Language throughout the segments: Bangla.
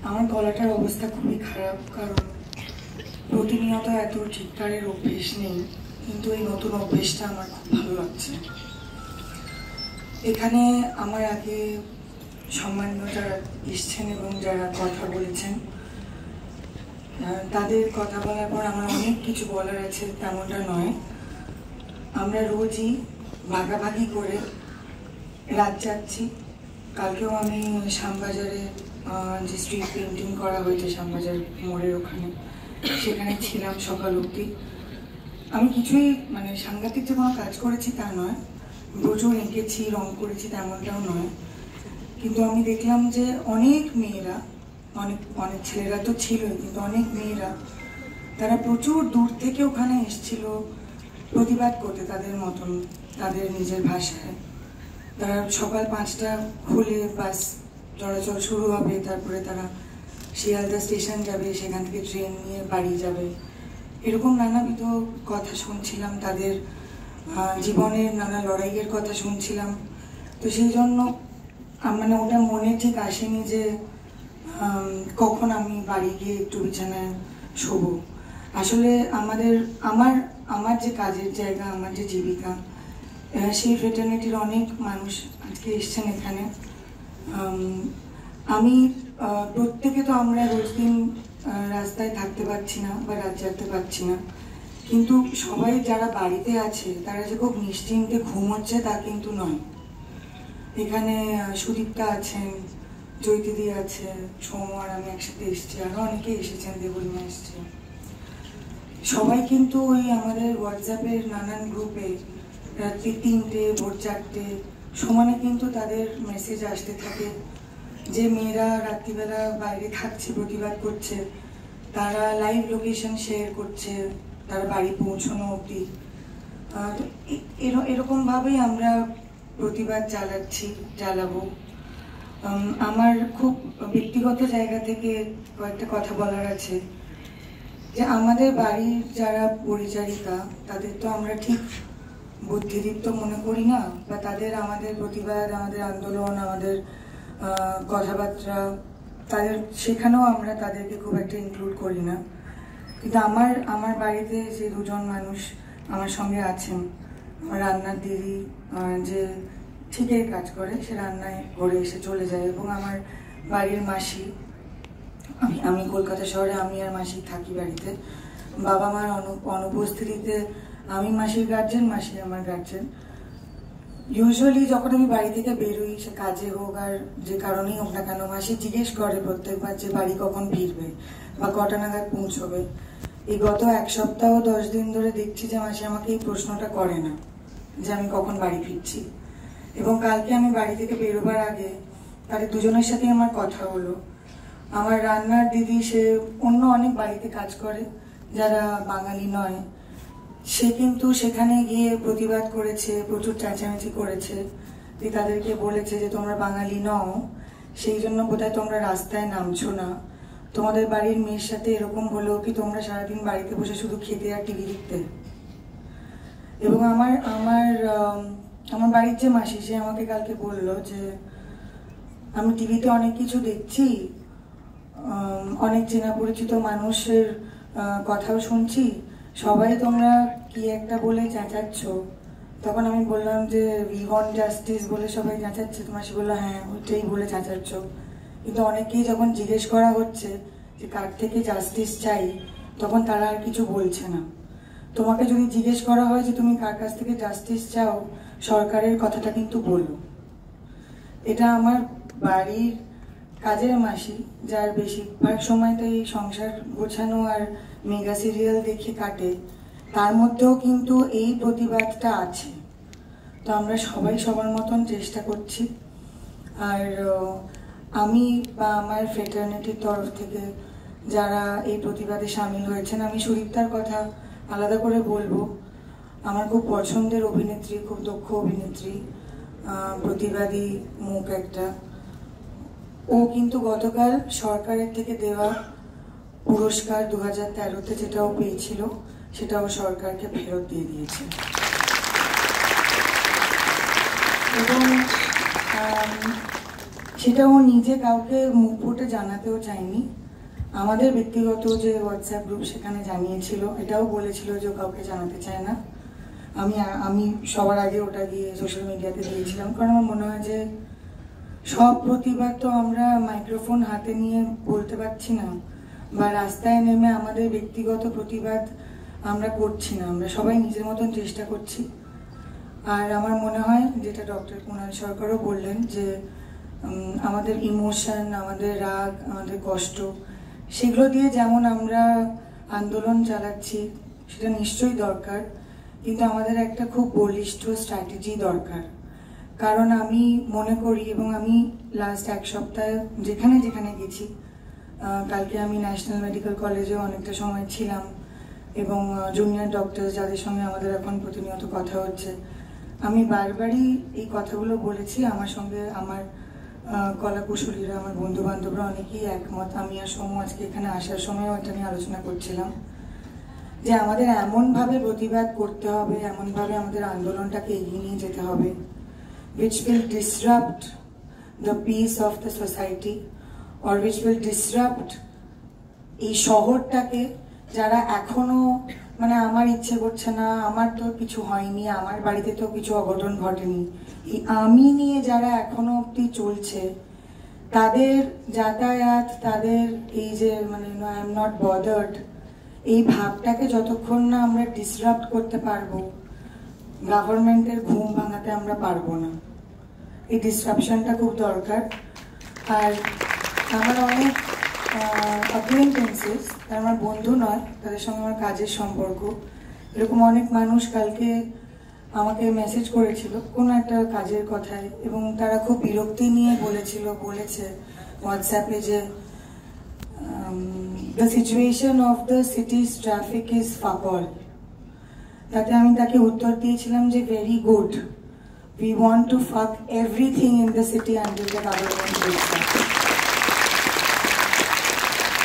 আমার গলাটার অবস্থা খুবই খারাপ, কারণ প্রতিনিয়ত এত চিৎকারের অভ্যেস নেই, কিন্তু এই নতুন অভ্যেসটা আমার খুব ভালো লাগছে। এখানে আমার আগে সম্মানীয় যারা এসছেন এবং যারা কথা বলেছেন, তাদের কথা বলার পর আমার অনেক কিছু বলার আছে, তেমনটা নয়। আমরা রোজই ভাগাভাগি করে রাত যাচ্ছি। কালকেও আমি শ্যামবাজারে যে স্ট্রিট পেন্টিং করা হয়েছে শ্যামবাজার মোড়ের ওখানে, সেখানে ছিলাম সকাল অবধি। আমি কিছুই সাংঘাতিক যে কোনো কাজ করেছি তা নয়, প্রচুর এঁকেছি, রং করেছি তেমনটাও নয়, কিন্তু আমি দেখলাম যে অনেক মেয়েরা, অনেক ছেলেরা তো ছিলই, কিন্তু অনেক মেয়েরা তারা প্রচুর দূর থেকে ওখানে এসেছিল প্রতিবাদ করতে, তাদের মতন, তাদের নিজের ভাষায়। তারা সকাল 5টা হলে বাস চলাচল শুরু হবে, তারপরে তারা শিয়ালদা স্টেশন যাবে, সেখান থেকে ট্রেন নিয়ে বাড়ি যাবে। এরকম নানাবিধ কথা শুনছিলাম, তাদের জীবনের নানা লড়াইয়ের কথা শুনছিলাম। তো সেই জন্য ওটা মনে ঠিক আসেনি যে কখন আমি বাড়ি গিয়ে একটু বিছানায় শোবো। আসলে আমার যে কাজের জায়গা, আমার যে জীবিকা, সেই ফ্রেটার্নিটির অনেক মানুষ আজকে এসছেন এখানে। আমি প্রত্যেকে তো আমরা রোজ দিন রাস্তায় থাকতে পারছি না বা রাত জাগতে পারছি না, কিন্তু সবাই যারা বাড়িতে আছে তারা যে খুব নিশ্চিন্তে ঘুমোচ্ছে তা কিন্তু নয়। এখানে সুদীপ্তা আছেন, জয়িতিদি আছে, সৌম্য আর আমি একসাথে এসছি, আরও অনেকে এসেছেন, দেবলিমা এসছে। সবাই কিন্তু ওই আমাদের হোয়াটসঅ্যাপের নানান গ্রুপে রাত্রি 3টে, ভোর 4টে সমানে কিন্তু তাদের মেসেজ আসতে থাকে যে মেয়েরা রাত্রিবেলা বাইরে থাকছে, প্রতিবাদ করছে, তারা লাইভ লোকেশন শেয়ার করছে, তারা বাড়ি পৌঁছানো অবধি। এরকমভাবেই আমরা প্রতিবাদ চালাবো। আমার খুব ব্যক্তিগত জায়গা থেকে কয়েকটা কথা বলার আছে, যে আমাদের বাড়ির যারা পরিচারিকা, তাদের তো আমরা ঠিক বুদ্ধিদীপ্ত মনে করি না, বা তাদের আমাদের প্রতিবাদ, আমাদের আন্দোলন, আমাদের কথাবার্তা, সেখানেও আমরা তাদেরকে খুব একটা ইনক্লুড করি না। কিন্তু আমার বাড়িতে যে দুজন মানুষ আমার সঙ্গে আছেন, আমার রান্নার দিদি যে ঠিকই কাজ করে, সে রান্নায় ঘরে এসে চলে যায়, এবং আমার বাড়ির মাসি, আমি কলকাতা শহরে আমি আর মাসি থাকি বাড়িতে। বাবা মার অনুপস্থিতিতে আমি মাসির গার্জেন, মাসি আমার গার্জেন। ইউজুয়ালি যখন আমি বাড়ি থেকে বেরোই, সে কাজে হোক আর যে কারণেই হোক না কেন, মাসি জিজ্ঞেস করে প্রত্যেকবার যে বাড়ি কখন ফিরবে বা কটা নাগাদ পৌঁছবে। এই গত 1 সপ্তাহ 10 দিন ধরে দেখছি যে মাসি আমাকে এই প্রশ্নটা করে না যে আমি কখন বাড়ি ফিরছি। এবং কালকে আমি বাড়ি থেকে বেরোবার আগে তাদের দুজনের সাথে আমার কথা হলো। আমার রান্নার দিদি, সে অন্য অনেক বাড়িতে কাজ করে যারা বাঙালি নয়, সে কিন্তু সেখানে গিয়ে প্রতিবাদ করেছে, প্রচুর চেঁচামেচি করেছে। তাদেরকে বলেছে যে তোমরা বাঙালি নও, সেই জন্য বোধহয় তোমরা রাস্তায় নামছো না। তোমাদের বাড়ির মেয়ের সাথে এরকম হলো কি তোমরা সারাদিন বাড়িতে বসে শুধু খেতে আর টিভি দেখতে? এবং আমার বাড়ির যে মাসি, সে আমাকে কালকে বললো যে আমি টিভিতে অনেক কিছু দেখছি, অনেক চেনা পরিচিত মানুষের কথাও শুনছি, সবাই তোমরা কি একটা বলে চেঁচাচ্ছ। তখন আমি বললাম যে উই ওয়ান্ট জাস্টিস বলে সবাই চেঁচাচ্ছে। তোমার সে বললো হ্যাঁ, ওইটাই বলে চেঁচাচ্ছ। কিন্তু অনেকেই যখন জিজ্ঞেস করা হচ্ছে যে কার থেকে জাস্টিস চাই, তখন তারা আর কিছু বলছে না। তোমাকে যদি জিজ্ঞেস করা হয় যে তুমি কার কাছ থেকে জাস্টিস চাও, সরকারের কথাটা কিন্তু বলো। এটা আমার বাড়ির কাজের মাসি, যার বেশিরভাগ সময়টা এই সংসার গোছানো আর মেগা সিরিয়াল দেখে কাটে, তার মধ্যেও কিন্তু এই প্রতিবাদটা আছে। তো আমরা সবাই সবার মতন চেষ্টা করছি। আর আমি বা আমার ফ্রেটার্নিটির তরফ থেকে যারা এই প্রতিবাদে সামিল হয়েছেন, আমি সুদীপ্তার কথা আলাদা করে বলবো। আমার খুব পছন্দের অভিনেত্রী, খুব দক্ষ অভিনেত্রী, প্রতিবাদী মুখ একটা। ও কিন্তু গতকাল সরকারের থেকে দেওয়া পুরস্কার 2013-তে যেটাও পেয়েছিল, সেটাও সরকারকে ফেরত দিয়ে দিয়েছে। এবং সেটা ও নিজে কাউকে মুখ ফুটে জানাতেও চায়নি। আমাদের ব্যক্তিগত যে হোয়াটসঅ্যাপ গ্রুপ সেখানে জানিয়েছিল, এটাও বলেছিল যে ও কাউকে জানাতে চায় না। আমি সবার আগে ওটা গিয়ে সোশ্যাল মিডিয়াতে দিয়েছিলাম, কারণ আমার মনে হয় যে সব প্রতিবাদ তো আমরা মাইক্রোফোন হাতে নিয়ে বলতে পারছি না, বা রাস্তায় নেমে আমাদের ব্যক্তিগত প্রতিবাদ আমরা করছি না। আমরা সবাই নিজের মতন চেষ্টা করছি। আর আমার মনে হয়, যেটা ডক্টর কুণাল সরকারও বললেন, যে আমাদের ইমোশন, আমাদের রাগ, আমাদের কষ্ট, সেগুলো দিয়ে যেমন আমরা আন্দোলন চালাচ্ছি সেটা নিশ্চয়ই দরকার, কিন্তু আমাদের একটা খুব বলিষ্ঠ স্ট্র্যাটেজি দরকার। কারণ আমি মনে করি, এবং আমি লাস্ট এক সপ্তাহে যেখানে যেখানে গেছি, কালকে আমি ন্যাশনাল মেডিকেল কলেজে অনেকটা সময় ছিলাম, এবং জুনিয়র ডক্টর যাদের সঙ্গে আমাদের এখন প্রতিনিয়ত কথা হচ্ছে, আমি বারবারই এই কথাগুলো বলেছি। আমার সঙ্গে আমার কলাকুশলীরা, আমার বন্ধু বান্ধবরা অনেকেই একমত। আমি আর সমু আজকে এখানে আসার সময়ও এটা নিয়ে আলোচনা করছিলাম, যে আমাদের এমনভাবে প্রতিবাদ করতে হবে, এমনভাবে আমাদের আন্দোলনটাকে এগিয়ে নিয়ে যেতে হবে, which will disrupt the peace of the society, or which will disrupt এই শহরটাকে। যারা এখনো মানে আমার ইচ্ছে করছে না, আমার তো কিছু হয়নি, আমার বাড়িতে তো কিছু অঘটন ঘটেনি, এই আমি নিয়ে যারা এখনো অব্দি চলছে, তাদের যাতায়াত, তাদের এই যে মানে আই এম নট বদার্ড, এই ভাবটাকে যতক্ষণ না আমরা ডিসরাপ্ট করতে পারবো, গভর্নমেন্টের ঘুম ভাঙাতে আমরা পারবো না। এই ডিসরাপশনটা খুব দরকার। আর আমার অনেক অ্যাকোয়েন্টেন্সেস, আমার বন্ধু নয়, তাদের সঙ্গে আমার কাজের সম্পর্ক, এরকম অনেক মানুষ কালকে আমাকে মেসেজ করেছিল কোনো একটা কাজের কথায়, এবং তারা খুব বিরক্তি নিয়ে বলেছে হোয়াটসঅ্যাপে যে the situation of the city's traffic is fuck all. তাতে আমি তাকে উত্তর দিয়েছিলাম যে very good, we want to fuck everything in the city until the government takes that.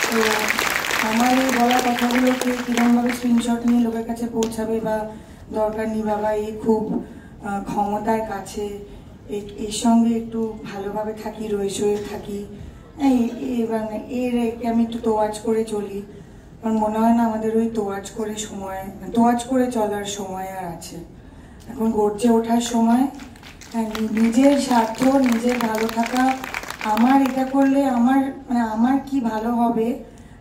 তো আমার এই বলা কথাগুলোকে কিরকমভাবে স্ক্রিনশট নিয়ে লোকের কাছে পৌঁছাবে, বা দরকার নেই বাবা, এই খুব ক্ষমতার কাছে, এর সঙ্গে একটু ভালোভাবে থাকি, রয়ে থাকি, একে আমি একটু তোয়াজ করে চলি। আমার মনে হয় না আমাদের ওই তোয়াজ করে চলার সময় আর আছে। এখন গর্জে ওঠার সময়, নিজের স্বার্থ, নিজের ভালো থাকা, আমার এটা করলে আমার কি ভালো হবে,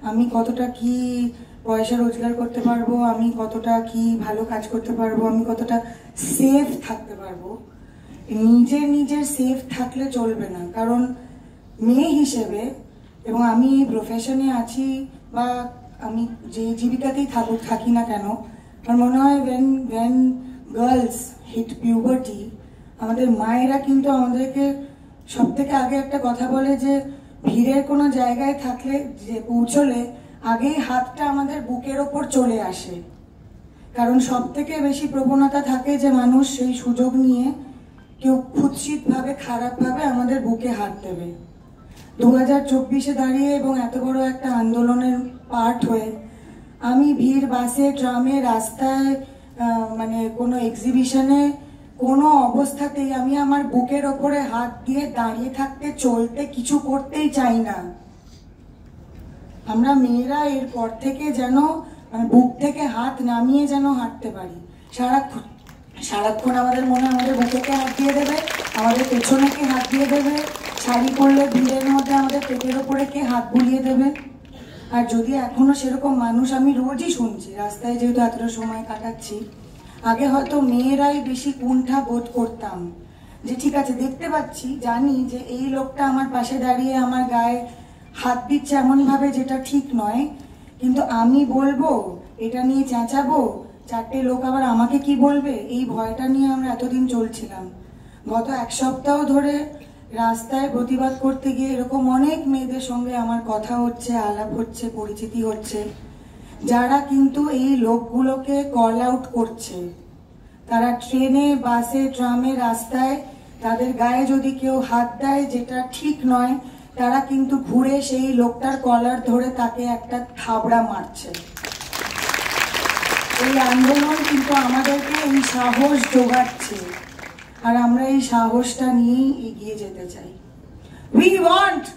আমি কতটা কি পয়সা রোজগার করতে পারবো, আমি কতটা কি ভালো কাজ করতে পারবো, আমি কতটা সেফ থাকতে পারবো, নিজের সেফ থাকলে চলবে না। কারণ মেয়ে হিসেবে, এবং আমি এই প্রফেশনে আছি বা আমি যে জীবিকাতেই থাকি না কেন, আমার মনে হয় when girls hit puberty, আমাদের মায়েরা কিন্তু আমাদেরকে সব থেকে আগে একটা কথা বলে যে ভিড়ের কোনো জায়গায় থাকলে, যে পৌঁছলে আগেই হাতটা আমাদের বুকের ওপর চলে আসে। কারণ সব থেকে বেশি প্রবণতা থাকে যে মানুষ সেই সুযোগ নিয়ে কেউ কুৎসিতভাবে, খারাপভাবে আমাদের বুকে হাত দেবে। 2024-এ দাঁড়িয়ে এবং এত বড় একটা আন্দোলনের পার্ট হয়ে আমি ভিড়, বাসে, ট্রামে, রাস্তায়, মানে কোনো এক্সিবিশনে, কোনো অবস্থাতেই আমি আমার বুকের ওপরে হাত দিয়ে দাঁড়িয়ে থাকতে, চলতে, কিছু করতেই চাই না। আমরা মেয়েরা এরপর থেকে যেন বুক থেকে হাত নামিয়ে যেন হাঁটতে পারি। সারাক্ষণ আমাদের মনে আমাদের বুকেকে হাত দিয়ে দেবে, আমাদের পেছনে কে হাত দিয়ে দেবে, শাড়ি পরলে ভিড়ের মধ্যে আমাদের পেটের ওপরে কে হাত বুলিয়ে দেবে। আর যদি এখনো সেরকম মানুষ আমি রোজই শুনছি, রাস্তায় যেহেতু এতটা সময় কাটাচ্ছি, আগে হয়তো মেয়েরাই বেশি কুণ্ঠা বোধ করতাম, যে ঠিক আছে দেখতে পাচ্ছি, জানি যে এই লোকটা আমার পাশে দাঁড়িয়ে আমার গায়ে হাত দিচ্ছে এমনভাবে যেটা ঠিক নয়, কিন্তু আমি বলবো, এটা নিয়ে চেঁচাবো, চারটে লোক আবার আমাকে কি বলবে, এই ভয়টা নিয়ে আমরা এতদিন চলছিলাম। গত এক সপ্তাহ ধরে রাস্তায় প্রতিবাদ করতে গিয়ে এরকম অনেক মেয়েদের সঙ্গে আমার কথা হচ্ছে, আলাপ হচ্ছে, পরিচিতি হচ্ছে, যারা কিন্তু এই লোকগুলোকে কল আউট করছে। তারা ট্রেনে, বাসে, ট্রামে, রাস্তায় তাদের গায়ে যদি কেউ হাত দেয় যেটা ঠিক নয়, তারা কিন্তু ঘুরে সেই লোকটার কলার ধরে তাকে একটা থাবড়া মারছে। এই আন্দোলন কিন্তু আমাদেরকে এই সাহস জোগাচ্ছে, আর আমরা এই সাহসটা নিয়েই এগিয়ে যেতে চাই। We want